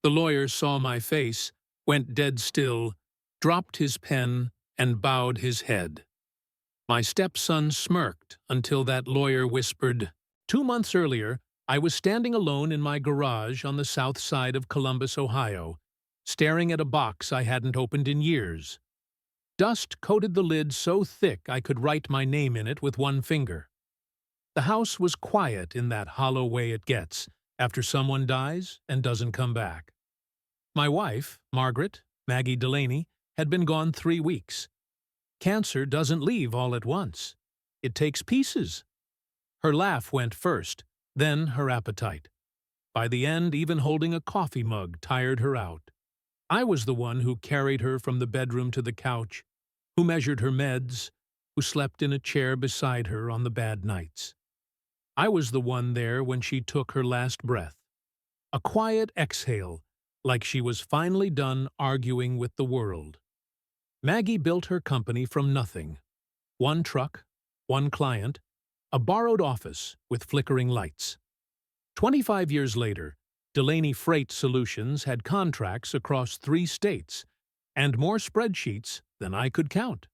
The lawyer saw my face, went dead still, dropped his pen, and bowed his head. My stepson smirked until that lawyer whispered, "2 months earlier, I was standing alone in my garage on the south side of Columbus, Ohio, staring at a box I hadn't opened in years. Dust coated the lid so thick I could write my name in it with one finger. The house was quiet in that hollow way it gets after someone dies and doesn't come back. My wife, Margaret, Maggie Delaney, had been gone 3 weeks. Cancer doesn't leave all at once. It takes pieces. Her laugh went first, then her appetite. By the end, even holding a coffee mug tired her out. I was the one who carried her from the bedroom to the couch, who measured her meds, who slept in a chair beside her on the bad nights. I was the one there when she took her last breath. A quiet exhale, like she was finally done arguing with the world. Maggie built her company from nothing. 1 truck, 1 client, a borrowed office with flickering lights. 25 years later, Delaney Freight Solutions had contracts across 3 states and more spreadsheets than I could count.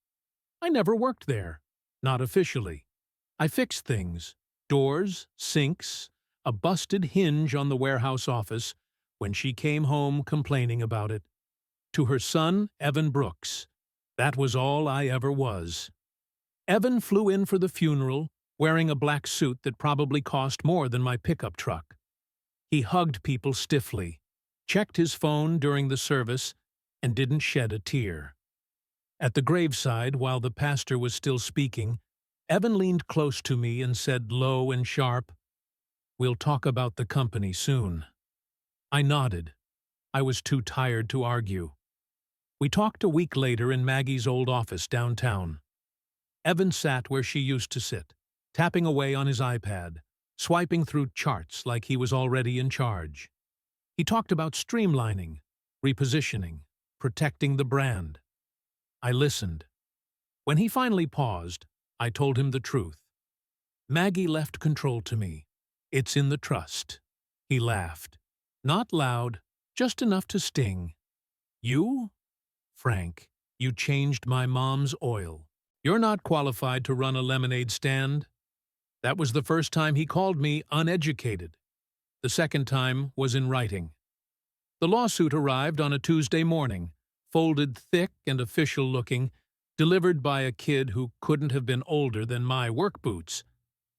I never worked there, not officially. I fixed things, doors, sinks, a busted hinge on the warehouse office, when she came home complaining about it. To her son, Evan Brooks, that was all I ever was. Evan flew in for the funeral, wearing a black suit that probably cost more than my pickup truck. He hugged people stiffly, checked his phone during the service, and didn't shed a tear. At the graveside, while the pastor was still speaking, Evan leaned close to me and said low and sharp, "We'll talk about the company soon." I nodded. I was too tired to argue. We talked a week later in Maggie's old office downtown. Evan sat where she used to sit, tapping away on his iPad, swiping through charts like he was already in charge. He talked about streamlining, repositioning, protecting the brand. I listened. When he finally paused, I told him the truth. Maggie left control to me. It's in the trust. He laughed. Not loud, just enough to sting. "You? Frank, you changed my mom's oil. You're not qualified to run a lemonade stand." That was the first time he called me uneducated. The second time was in writing. The lawsuit arrived on a Tuesday morning, folded thick and official-looking, delivered by a kid who couldn't have been older than my work boots.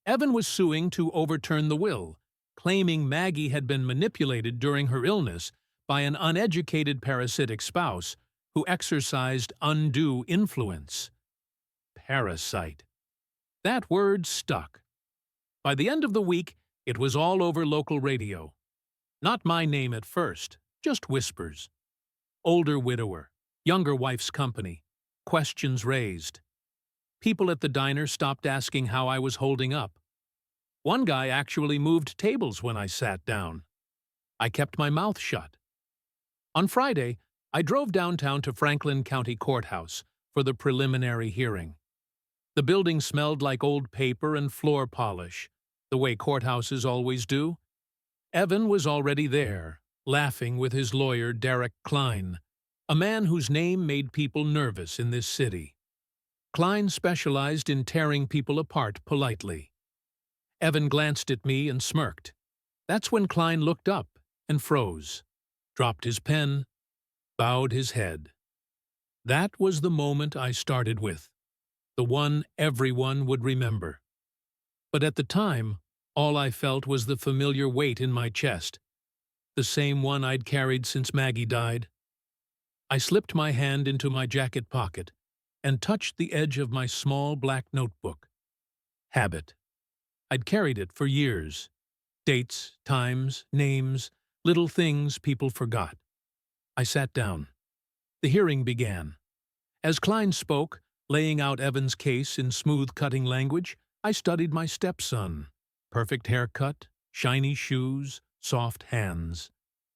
Evan was suing to overturn the will, claiming Maggie had been manipulated during her illness by an uneducated parasitic spouse who exercised undue influence. Parasite. That word stuck. By the end of the week, it was all over local radio. Not my name at first, just whispers. Older widower, younger wife's company, questions raised. People at the diner stopped asking how I was holding up. One guy actually moved tables when I sat down. I kept my mouth shut. On Friday, I drove downtown to Franklin County Courthouse for the preliminary hearing. The building smelled like old paper and floor polish, the way courthouses always do. Evan was already there, laughing with his lawyer Derek Klein, a man whose name made people nervous in this city. Klein specialized in tearing people apart politely. Evan glanced at me and smirked. That's when Klein looked up and froze, dropped his pen, bowed his head. That was the moment I started with, the one everyone would remember. But at the time, all I felt was the familiar weight in my chest, the same one I'd carried since Maggie died. I slipped my hand into my jacket pocket and touched the edge of my small black notebook. Habit. I'd carried it for years. Dates, times, names, little things people forgot. I sat down. The hearing began. As Klein spoke, laying out Evan's case in smooth-cutting language, I studied my stepson. Perfect haircut, shiny shoes, soft hands.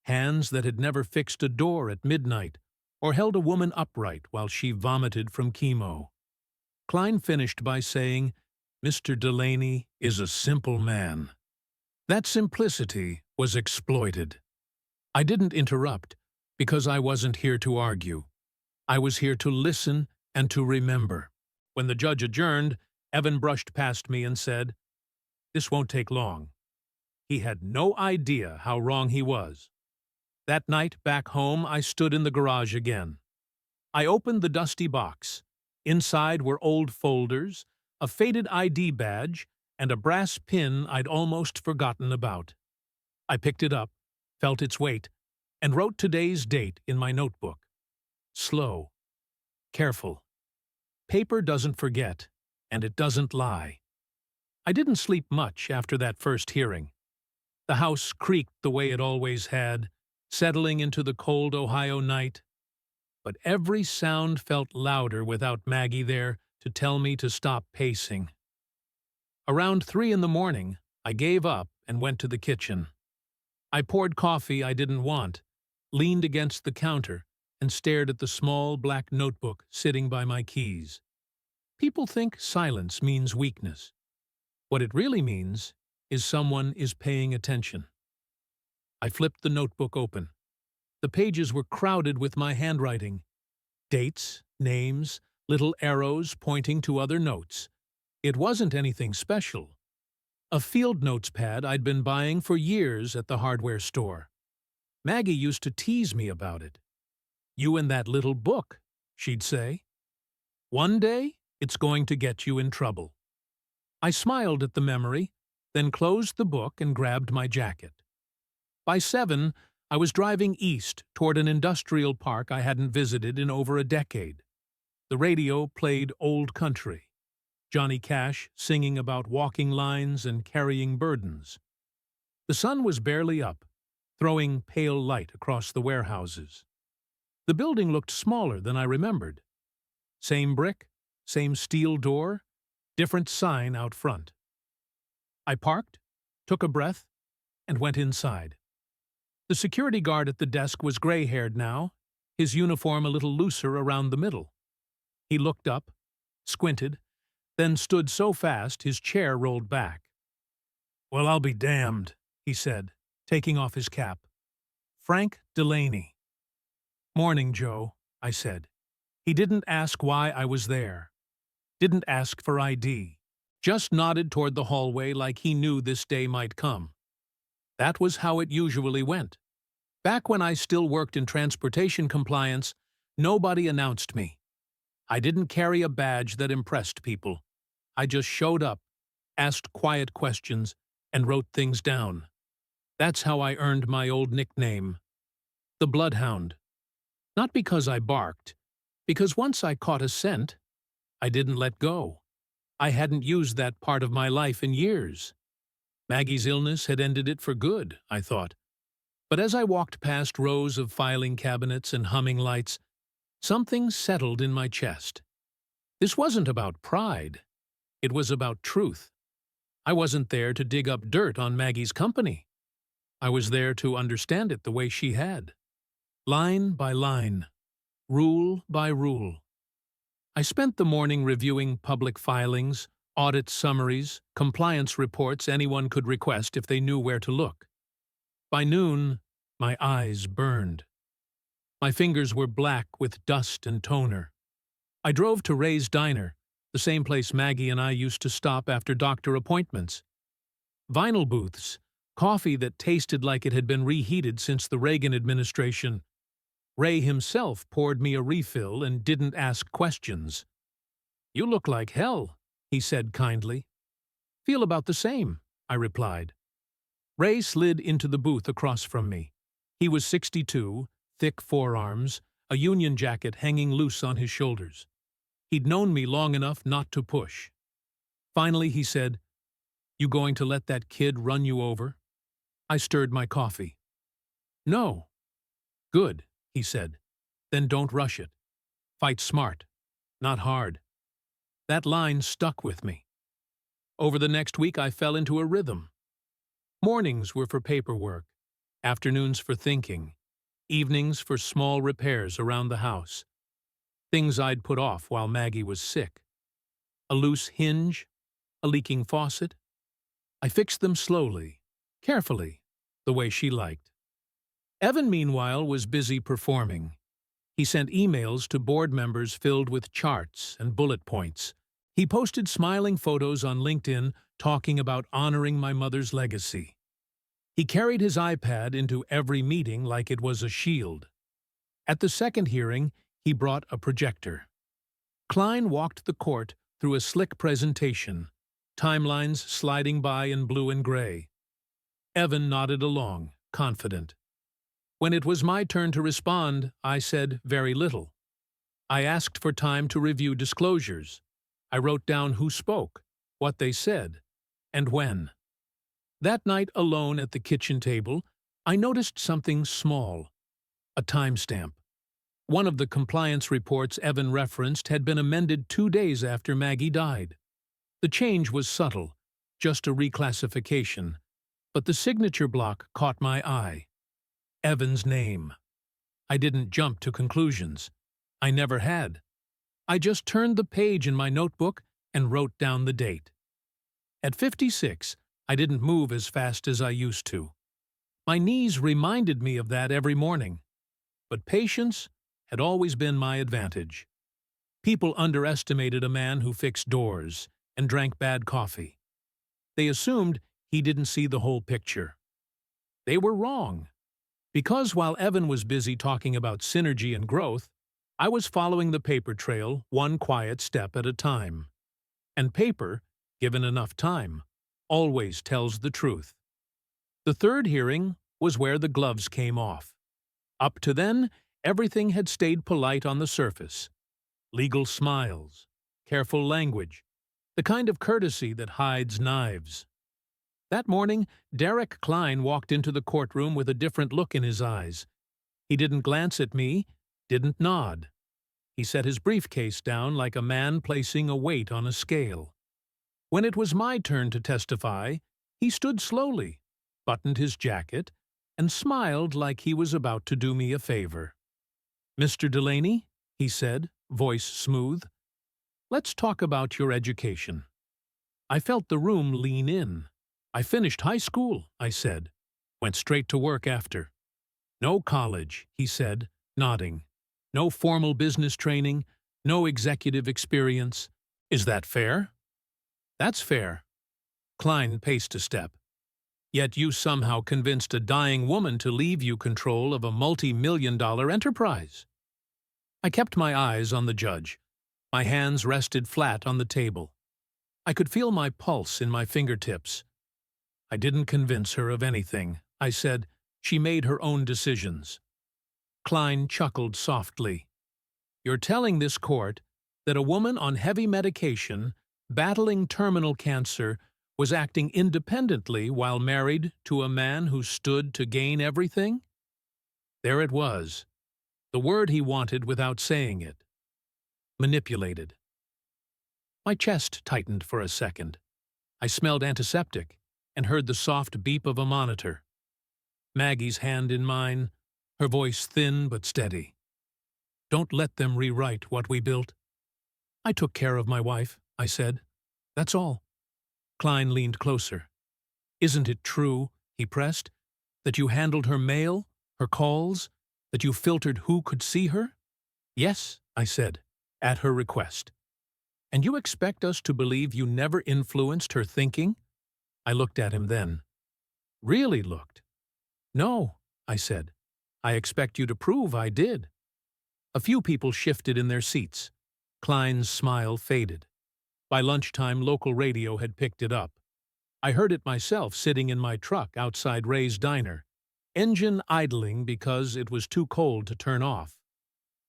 Hands that had never fixed a door at midnight or held a woman upright while she vomited from chemo. Klein finished by saying, "Mr. Delaney is a simple man." That simplicity was exploited. I didn't interrupt, because I wasn't here to argue. I was here to listen and to remember. When the judge adjourned, Evan brushed past me and said, "This won't take long." He had no idea how wrong he was. That night, back home, I stood in the garage again. I opened the dusty box. Inside were old folders, a faded ID badge, and a brass pin I'd almost forgotten about. I picked it up, felt its weight, and wrote today's date in my notebook. Slow. Careful. Paper doesn't forget, and it doesn't lie. I didn't sleep much after that first hearing. The house creaked the way it always had, settling into the cold Ohio night. But every sound felt louder without Maggie there to tell me to stop pacing. Around 3 in the morning, I gave up and went to the kitchen. I poured coffee I didn't want, leaned against the counter, and stared at the small black notebook sitting by my keys. People think silence means weakness. What it really means is someone is paying attention. I flipped the notebook open. The pages were crowded with my handwriting. Dates, names, little arrows pointing to other notes. It wasn't anything special. A field notes pad I'd been buying for years at the hardware store. Maggie used to tease me about it. "You and that little book," she'd say. "One day, it's going to get you in trouble." I smiled at the memory, then closed the book and grabbed my jacket. By 7, I was driving east toward an industrial park I hadn't visited in over a decade. The radio played old country. Johnny Cash singing about walking lines and carrying burdens. The sun was barely up, throwing pale light across the warehouses. The building looked smaller than I remembered. Same brick, same steel door, different sign out front. I parked, took a breath, and went inside. The security guard at the desk was gray-haired now, his uniform a little looser around the middle. He looked up, squinted, then stood so fast his chair rolled back. "Well, I'll be damned," he said, taking off his cap. "Frank Delaney." "Morning, Joe," I said. He didn't ask why I was there. Didn't ask for ID. Just nodded toward the hallway like he knew this day might come. That was how it usually went. Back when I still worked in transportation compliance, nobody announced me. I didn't carry a badge that impressed people. I just showed up, asked quiet questions, and wrote things down. That's how I earned my old nickname, the Bloodhound. Not because I barked, because once I caught a scent, I didn't let go. I hadn't used that part of my life in years. Maggie's illness had ended it for good, I thought. But as I walked past rows of filing cabinets and humming lights, something settled in my chest. This wasn't about pride. It was about truth. I wasn't there to dig up dirt on Maggie's company. I was there to understand it the way she had. Line by line. Rule by rule. I spent the morning reviewing public filings, audit summaries, compliance reports anyone could request if they knew where to look. By noon, my eyes burned. My fingers were black with dust and toner. I drove to Ray's Diner, the same place Maggie and I used to stop after doctor appointments. Vinyl booths, coffee that tasted like it had been reheated since the Reagan administration. Ray himself poured me a refill and didn't ask questions. "You look like hell," he said kindly. "Feel about the same," I replied. Ray slid into the booth across from me. He was 62, thick forearms, a Union jacket hanging loose on his shoulders. He'd known me long enough not to push. Finally he said, "You going to let that kid run you over?" I stirred my coffee. "No." "Good," he said. "Then don't rush it. Fight smart, not hard." That line stuck with me. Over the next week I fell into a rhythm. Mornings were for paperwork, afternoons for thinking, evenings for small repairs around the house. Things I'd put off while Maggie was sick. A loose hinge, a leaking faucet. I fixed them slowly, carefully, the way she liked. Evan, meanwhile, was busy performing. He sent emails to board members filled with charts and bullet points. He posted smiling photos on LinkedIn talking about honoring my mother's legacy. He carried his iPad into every meeting like it was a shield. At the second hearing, he brought a projector. Klein walked the court through a slick presentation, timelines sliding by in blue and gray. Evan nodded along, confident. When it was my turn to respond, I said very little. I asked for time to review disclosures. I wrote down who spoke, what they said, and when. That night, alone at the kitchen table, I noticed something small, a timestamp. One of the compliance reports Evan referenced had been amended 2 days after Maggie died. The change was subtle, just a reclassification, but the signature block caught my eye. Evan's name. I didn't jump to conclusions. I never had. I just turned the page in my notebook and wrote down the date. At 56, I didn't move as fast as I used to. My knees reminded me of that every morning. But patience had always been my advantage. People underestimated a man who fixed doors and drank bad coffee. They assumed he didn't see the whole picture. They were wrong. Because while Evan was busy talking about synergy and growth, I was following the paper trail one quiet step at a time. And paper, given enough time, always tells the truth. The third hearing was where the gloves came off. Up to then, everything had stayed polite on the surface. Legal smiles, careful language, the kind of courtesy that hides knives. That morning, Derek Klein walked into the courtroom with a different look in his eyes. He didn't glance at me, didn't nod. He set his briefcase down like a man placing a weight on a scale. When it was my turn to testify, he stood slowly, buttoned his jacket, and smiled like he was about to do me a favor. "Mr. Delaney," he said, voice smooth, "let's talk about your education." I felt the room lean in. "I finished high school," I said. "Went straight to work after." "No college," he said, nodding. "No formal business training, no executive experience. Is that fair?" "That's fair." Klein paced a step. "Yet you somehow convinced a dying woman to leave you control of a multi-million-dollar enterprise." I kept my eyes on the judge. My hands rested flat on the table. I could feel my pulse in my fingertips. "I didn't convince her of anything," I said. "She made her own decisions." Klein chuckled softly. "You're telling this court that a woman on heavy medication, battling terminal cancer, was acting independently while married to a man who stood to gain everything?" There it was, the word he wanted without saying it. Manipulated. My chest tightened for a second. I smelled antiseptic and heard the soft beep of a monitor. Maggie's hand in mine, her voice thin but steady. "Don't let them rewrite what we built." "I took care of my wife," I said. "That's all." Klein leaned closer. "Isn't it true," he pressed, "that you handled her mail, her calls, that you filtered who could see her?" "Yes," I said, "at her request." "And you expect us to believe you never influenced her thinking?" I looked at him then. Really looked. "No," I said. "I expect you to prove I did." A few people shifted in their seats. Klein's smile faded. By lunchtime, local radio had picked it up. I heard it myself sitting in my truck outside Ray's Diner, engine idling because it was too cold to turn off.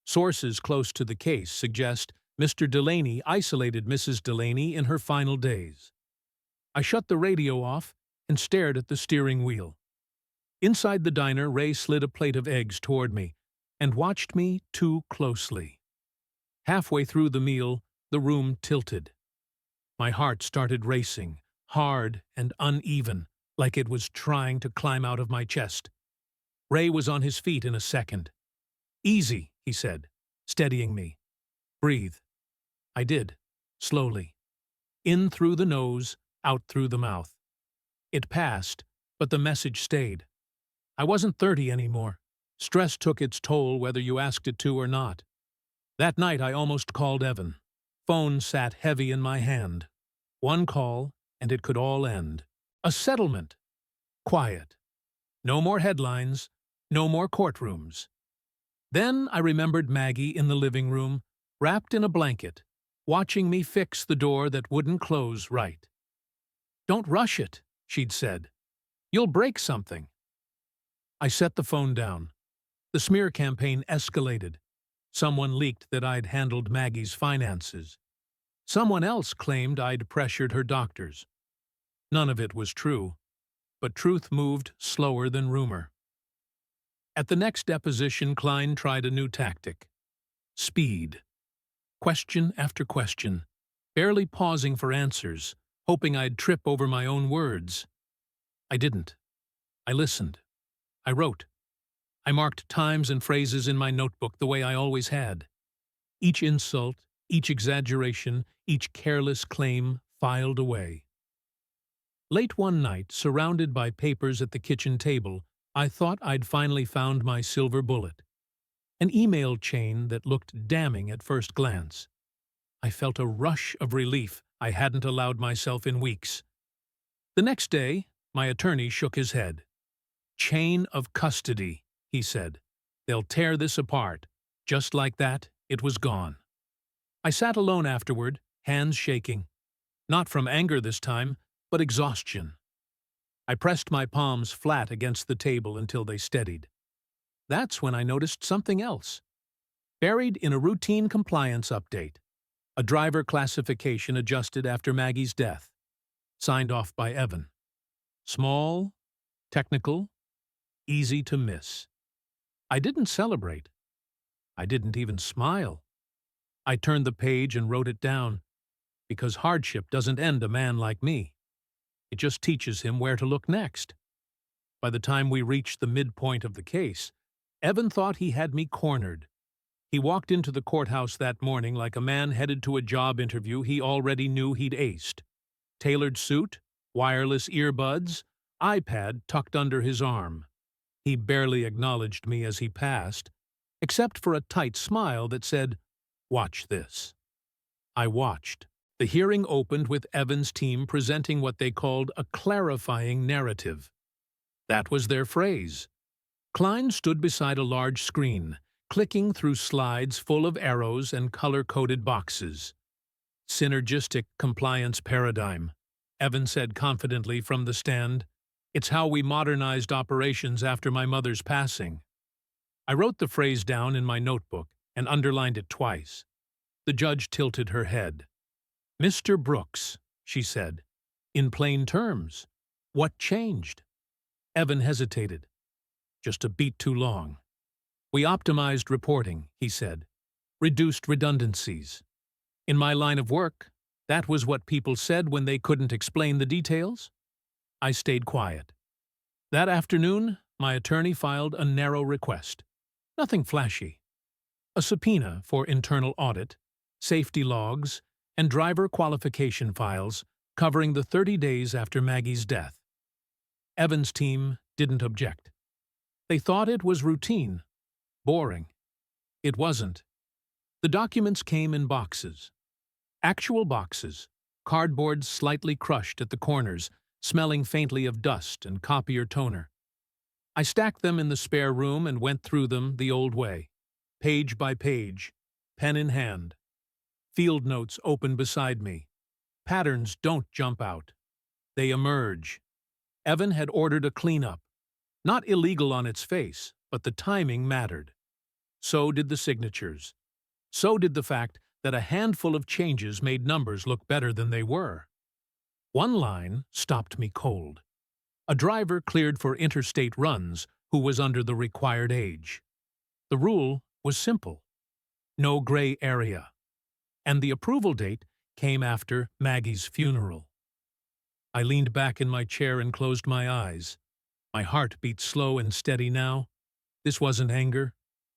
Sources close to the case suggest Mr. Delaney isolated Mrs. Delaney in her final days. I shut the radio off and stared at the steering wheel. Inside the diner, Ray slid a plate of eggs toward me and watched me too closely. Halfway through the meal, the room tilted. My heart started racing, hard and uneven, like it was trying to climb out of my chest. Ray was on his feet in a second. "Easy," he said, steadying me. "Breathe." I did, slowly. In through the nose, out through the mouth. It passed, but the message stayed. I wasn't 30 anymore. Stress took its toll whether you asked it to or not. That night I almost called Evan. Phone sat heavy in my hand. One call, and it could all end. A settlement. Quiet. No more headlines. No more courtrooms. Then I remembered Maggie in the living room, wrapped in a blanket, watching me fix the door that wouldn't close right. "Don't rush it," she'd said. "You'll break something." I set the phone down. The smear campaign escalated. Someone leaked that I'd handled Maggie's finances. Someone else claimed I'd pressured her doctors. None of it was true, but truth moved slower than rumor. At the next deposition, Klein tried a new tactic. Speed. Question after question, barely pausing for answers, hoping I'd trip over my own words. I didn't. I listened. I wrote. I marked times and phrases in my notebook the way I always had. Each insult, each exaggeration, each careless claim filed away. Late one night, surrounded by papers at the kitchen table, I thought I'd finally found my silver bullet. An email chain that looked damning at first glance. I felt a rush of relief I hadn't allowed myself in weeks. The next day, my attorney shook his head. "Chain of custody," he said. "They'll tear this apart." Just like that, it was gone. I sat alone afterward, hands shaking. Not from anger this time, but exhaustion. I pressed my palms flat against the table until they steadied. That's when I noticed something else. Buried in a routine compliance update. A driver classification adjusted after Maggie's death. Signed off by Evan. Small, technical, easy to miss. I didn't celebrate. I didn't even smile. I turned the page and wrote it down, because hardship doesn't end a man like me. It just teaches him where to look next. By the time we reached the midpoint of the case, Evan thought he had me cornered. He walked into the courthouse that morning like a man headed to a job interview he already knew he'd aced. Tailored suit, wireless earbuds, iPad tucked under his arm. He barely acknowledged me as he passed, except for a tight smile that said, "Watch this." I watched. The hearing opened with Evan's team presenting what they called a clarifying narrative. That was their phrase. Klein stood beside a large screen, clicking through slides full of arrows and color-coded boxes. "Synergistic compliance paradigm," Evan said confidently from the stand. "It's how we modernized operations after my mother's passing." I wrote the phrase down in my notebook and underlined it twice. The judge tilted her head. "Mr. Brooks," she said, "in plain terms, what changed?" Evan hesitated. "Just a beat too long." "We optimized reporting," he said, "reduced redundancies. In my line of work, that was what people said when they couldn't explain the details." I stayed quiet. That afternoon, my attorney filed a narrow request. Nothing flashy. A subpoena for internal audit, safety logs, and driver qualification files covering the 30 days after Maggie's death. Evan's team didn't object. They thought it was routine, boring. It wasn't. The documents came in boxes. Actual boxes, cardboard slightly crushed at the corners, smelling faintly of dust and copier toner. I stacked them in the spare room and went through them the old way, page by page, pen in hand. Field notes open beside me. Patterns don't jump out. They emerge. Evan had ordered a cleanup. Not illegal on its face, but the timing mattered. So did the signatures. So did the fact that a handful of changes made numbers look better than they were. One line stopped me cold. A driver cleared for interstate runs who was under the required age. The rule was simple. No gray area. And the approval date came after Maggie's funeral. I leaned back in my chair and closed my eyes. My heart beat slow and steady now. This wasn't anger.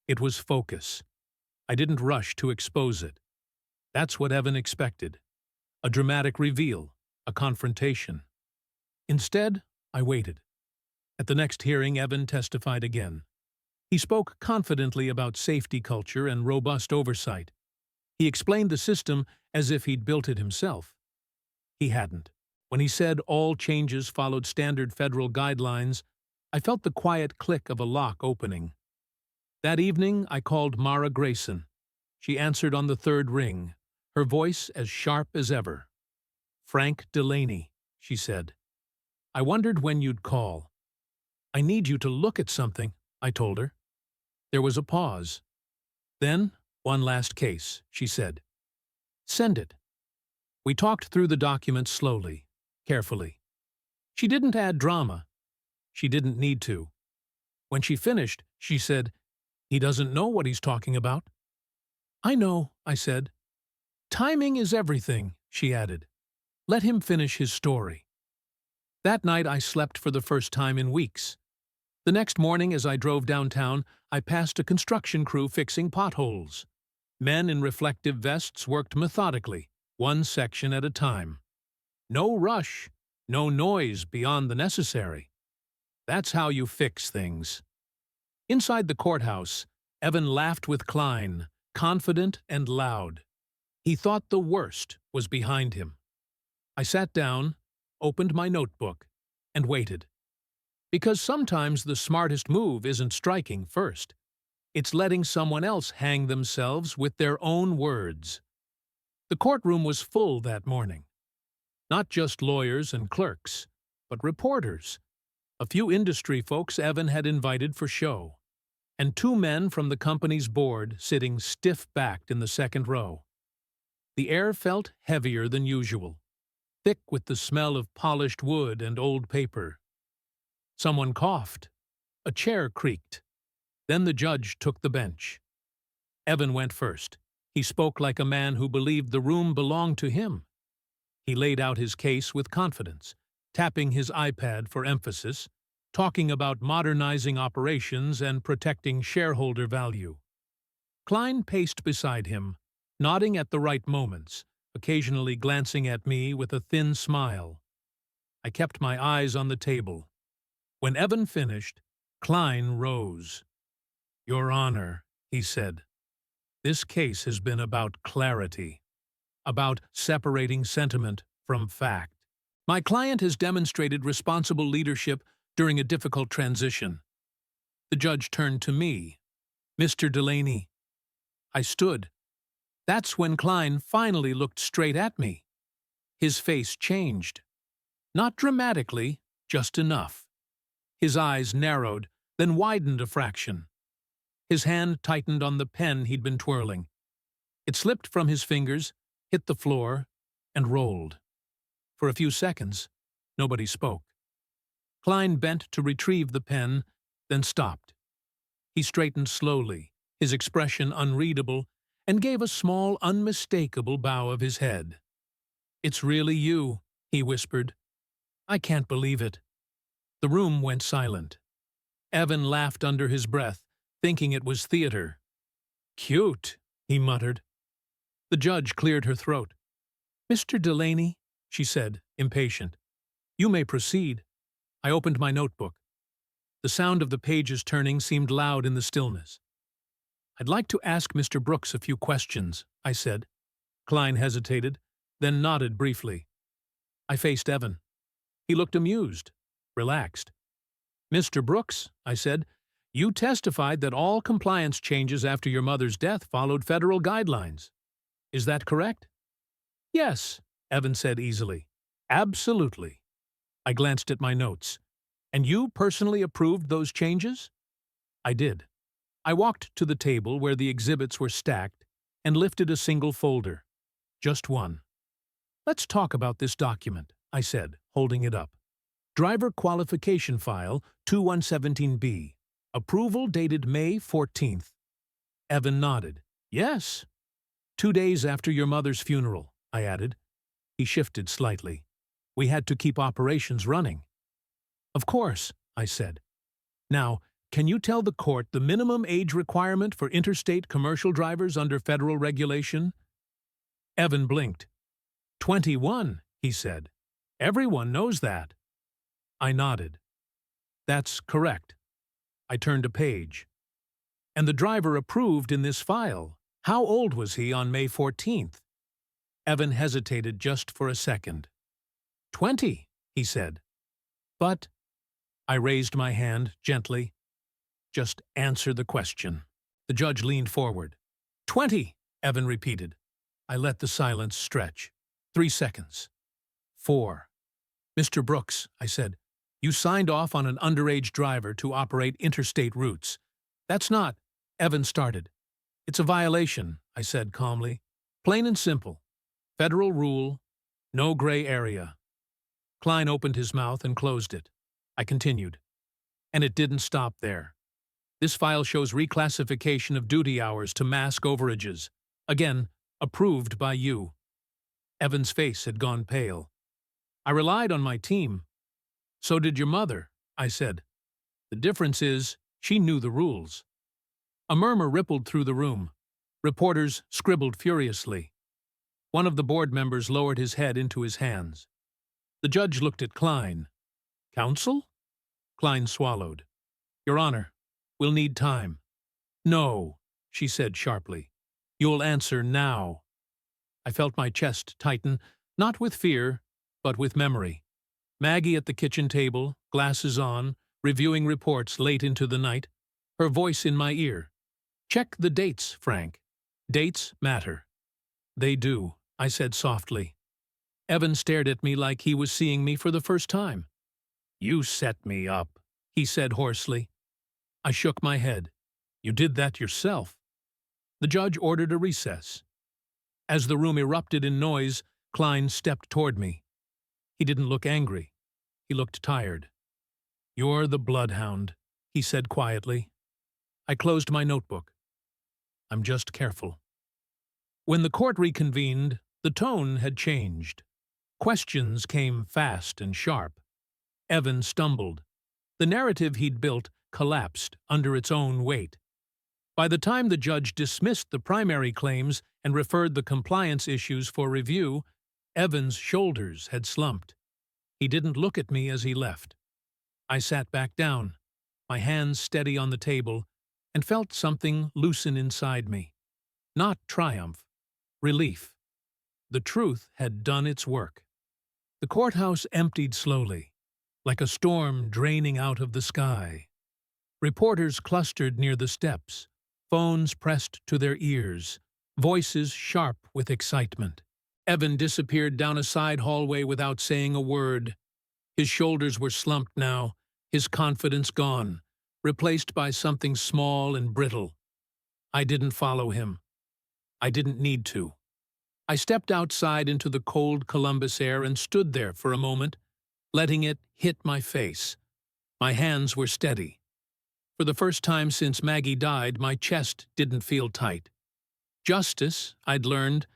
It was focus. I didn't rush to expose it. That's what Evan expected. A dramatic reveal, a confrontation. Instead, I waited. At the next hearing, Evan testified again. He spoke confidently about safety culture and robust oversight. He explained the system as if he'd built it himself. He hadn't. When he said all changes followed standard federal guidelines, I felt the quiet click of a lock opening. That evening, I called Mara Grayson. She answered on the third ring, her voice as sharp as ever. "Frank Delaney," she said. "I wondered when you'd call." "I need you to look at something," I told her. There was a pause. "Then, one last case," she said. "Send it." We talked through the documents slowly, carefully. She didn't add drama. She didn't need to. When she finished, she said, "He doesn't know what he's talking about." "I know," I said. "Timing is everything," she added. "Let him finish his story." That night I slept for the first time in weeks. The next morning, as I drove downtown, I passed a construction crew fixing potholes. Men in reflective vests worked methodically, one section at a time. No rush, no noise beyond the necessary. That's how you fix things. Inside the courthouse, Evan laughed with Klein, confident and loud. He thought the worst was behind him. I sat down, opened my notebook, and waited. Because sometimes the smartest move isn't striking first. It's letting someone else hang themselves with their own words. The courtroom was full that morning. Not just lawyers and clerks, but reporters. A few industry folks Evan had invited for show. And two men from the company's board sitting stiff-backed in the second row. The air felt heavier than usual, thick with the smell of polished wood and old paper. Someone coughed. A chair creaked. Then the judge took the bench. Evan went first. He spoke like a man who believed the room belonged to him. He laid out his case with confidence, tapping his iPad for emphasis, talking about modernizing operations and protecting shareholder value. Klein paced beside him, nodding at the right moments, occasionally glancing at me with a thin smile. I kept my eyes on the table. When Evan finished, Klein rose. "Your Honor," he said, "this case has been about clarity, about separating sentiment from fact. My client has demonstrated responsible leadership during a difficult transition." The judge turned to me. "Mr. Delaney." I stood. That's when Klein finally looked straight at me. His face changed. Not dramatically, just enough. His eyes narrowed, then widened a fraction. His hand tightened on the pen he'd been twirling. It slipped from his fingers, hit the floor, and rolled. For a few seconds, nobody spoke. Klein bent to retrieve the pen, then stopped. He straightened slowly, his expression unreadable, and gave a small, unmistakable bow of his head. "It's really you," he whispered. "I can't believe it." The room went silent. Evan laughed under his breath, thinking it was theater. "Cute," he muttered. The judge cleared her throat. "Mr. Delaney," she said, impatient, "you may proceed." I opened my notebook. The sound of the pages turning seemed loud in the stillness. "I'd like to ask Mr. Brooks a few questions," I said. Klein hesitated, then nodded briefly. I faced Evan. He looked amused, relaxed. "Mr. Brooks," I said, "you testified that all compliance changes after your mother's death followed federal guidelines. Is that correct?" "Yes," Evan said easily. "Absolutely." I glanced at my notes. "And you personally approved those changes?" I did. I walked to the table where the exhibits were stacked and lifted a single folder. Just one. "Let's talk about this document," I said, holding it up. "Driver Qualification File 2117B. Approval dated May 14th. Evan nodded. "Yes." 2 days after your mother's funeral," I added. He shifted slightly. "We had to keep operations running." "Of course," I said. "Now, can you tell the court the minimum age requirement for interstate commercial drivers under federal regulation?" Evan blinked. 21, he said. "Everyone knows that." I nodded. That's correct. I turned a page. And the driver approved in this file. How old was he on May 14th? Evan hesitated just for a second. 20, he said. But, I raised my hand gently. Just answer the question. The judge leaned forward. 20, Evan repeated. I let the silence stretch. 3 seconds. 4. Mr. Brooks, I said, you signed off on an underage driver to operate interstate routes. That's not, Evan started. It's a violation, I said calmly. Plain and simple. Federal rule, no gray area. Klein opened his mouth and closed it. I continued. And it didn't stop there. This file shows reclassification of duty hours to mask overages. Again, approved by you. Evan's face had gone pale. I relied on my team. So did your mother, I said. The difference is, she knew the rules. A murmur rippled through the room. Reporters scribbled furiously. One of the board members lowered his head into his hands. The judge looked at Klein. Counsel? Klein swallowed. Your Honor, we'll need time. No, she said sharply. You'll answer now. I felt my chest tighten, not with fear, but with memory. Maggie at the kitchen table, glasses on, reviewing reports late into the night, her voice in my ear. Check the dates, Frank. Dates matter. They do, I said softly. Evan stared at me like he was seeing me for the first time. You set me up, he said hoarsely. I shook my head. You did that yourself. The judge ordered a recess. As the room erupted in noise, Klein stepped toward me. He didn't look angry. He looked tired. You're the bloodhound, he said quietly. I closed my notebook. I'm just careful. When the court reconvened, the tone had changed. Questions came fast and sharp. Evan stumbled. The narrative he'd built collapsed under its own weight. By the time the judge dismissed the primary claims and referred the compliance issues for review, Evan's shoulders had slumped. He didn't look at me as he left. I sat back down, my hands steady on the table, and felt something loosen inside me. Not triumph, relief. The truth had done its work. The courthouse emptied slowly, like a storm draining out of the sky. Reporters clustered near the steps, phones pressed to their ears, voices sharp with excitement. Evan disappeared down a side hallway without saying a word. His shoulders were slumped now, his confidence gone, replaced by something small and brittle. I didn't follow him. I didn't need to. I stepped outside into the cold Columbus air and stood there for a moment, letting it hit my face. My hands were steady. For the first time since Maggie died, my chest didn't feel tight. Justice, I'd learned,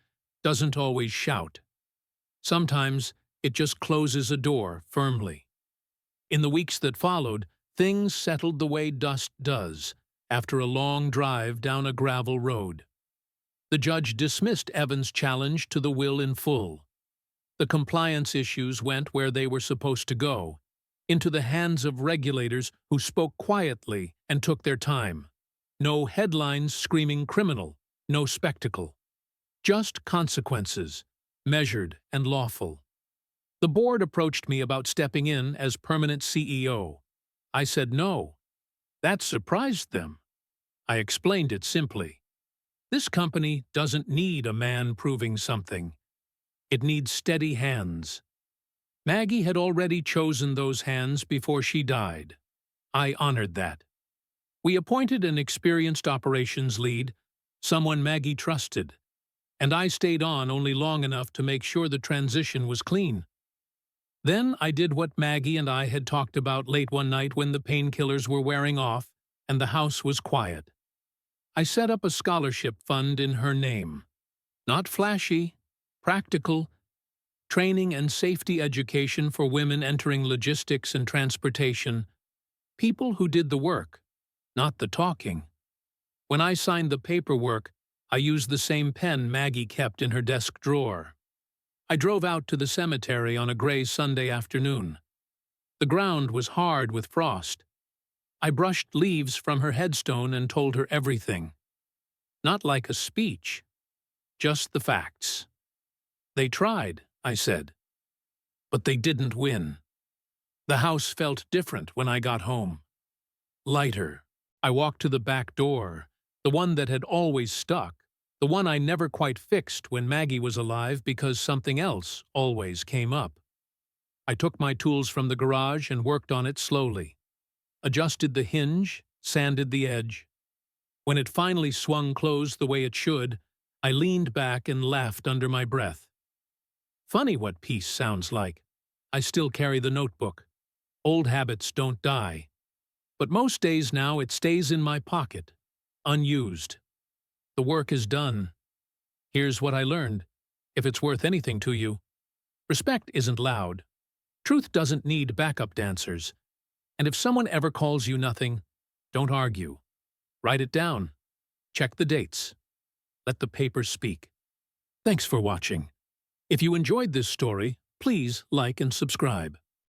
doesn't always shout. Sometimes it just closes a door firmly. In the weeks that followed, things settled the way dust does after a long drive down a gravel road. The judge dismissed Evan's challenge to the will in full. The compliance issues went where they were supposed to go, into the hands of regulators who spoke quietly and took their time. No headlines screaming criminal, no spectacle. Just consequences, measured and lawful. The board approached me about stepping in as permanent CEO. I said no. That surprised them. I explained it simply. This company doesn't need a man proving something. It needs steady hands. Maggie had already chosen those hands before she died. I honored that. We appointed an experienced operations lead, someone Maggie trusted, and I stayed on only long enough to make sure the transition was clean. Then I did what Maggie and I had talked about late one night when the painkillers were wearing off and the house was quiet. I set up a scholarship fund in her name. Not flashy, practical, training and safety education for women entering logistics and transportation, people who did the work, not the talking. When I signed the paperwork, I used the same pen Maggie kept in her desk drawer. I drove out to the cemetery on a gray Sunday afternoon. The The ground was hard with frost. I brushed leaves from her headstone and told her everything. Not like a speech, just the facts. They tried, I said, but they didn't win. The house felt different when I got home. Lighter. I walked to the back door, the one that had always stuck, the one I never quite fixed when Maggie was alive because something else always came up. I took my tools from the garage and worked on it slowly. Adjusted the hinge, sanded the edge. When it finally swung closed the way it should, I leaned back and laughed under my breath. Funny what peace sounds like. I still carry the notebook. Old habits don't die. But most days now it stays in my pocket, unused. The work is done. Here's what I learned, if it's worth anything to you. Respect isn't loud. Truth doesn't need backup dancers. And if someone ever calls you nothing, don't argue. Write it down. Check the dates. Let the paper speak. Thanks for watching. If you enjoyed this story, please like and subscribe.